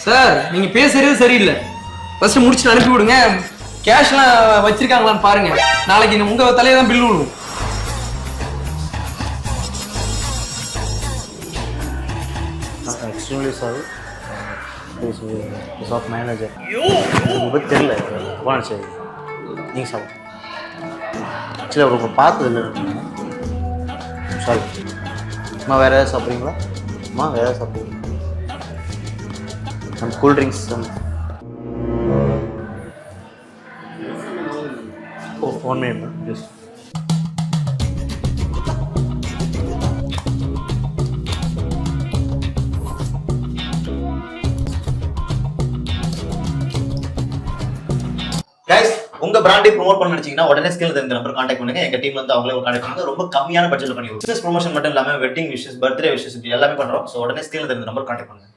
Sir நீங்க பேசுறது சரியில்லை. ஃபர்ஸ்ட் முடிச்சு அனுப்பி விடுங்க. கேஷ்லாம் வச்சிருக்காங்களான்னு பாருங்க. நாளைக்கு உங்க தலையை தான் பில் விடுவோம். Extremely sorry. Is of manager உங்களுக்கு தெரியல சரி நீங்கள் சார் ஆக்சுவலி அவர் உங்களை பார்த்தது இல்லை. சாரி அம்மா வேறு ஏதாவது சாப்பிட்றீங்களா? அம்மா வேறு ஏதாவது சாப்பிட்றீங்களா? நம்ம cool drinks one minute please. Guys, உங்க பிராண்டை ப்ரோமோட் பண்ண நினைச்சீங்கன்னா உடனே ஸ்கில் இந்த நம்பர் கான்டாக்ட் பண்ணுங்க. எங்க டீம்ல இருந்து அவங்களே கான்டாக்ட் பண்ணுங்க. ரொம்ப கம்மியான பட்ஜெட்ல பண்ணி பிசினஸ் ப்ரொமோஷன் மட்டும் இல்லாம வெட்டிங் விஷஸ், பர்த்டே விஷஸ் எல்லாமே பண்றோம். ஸோ உடனே ஸ்கில் இந்த நம்பர் கான்டாக்ட் பண்ணுங்க.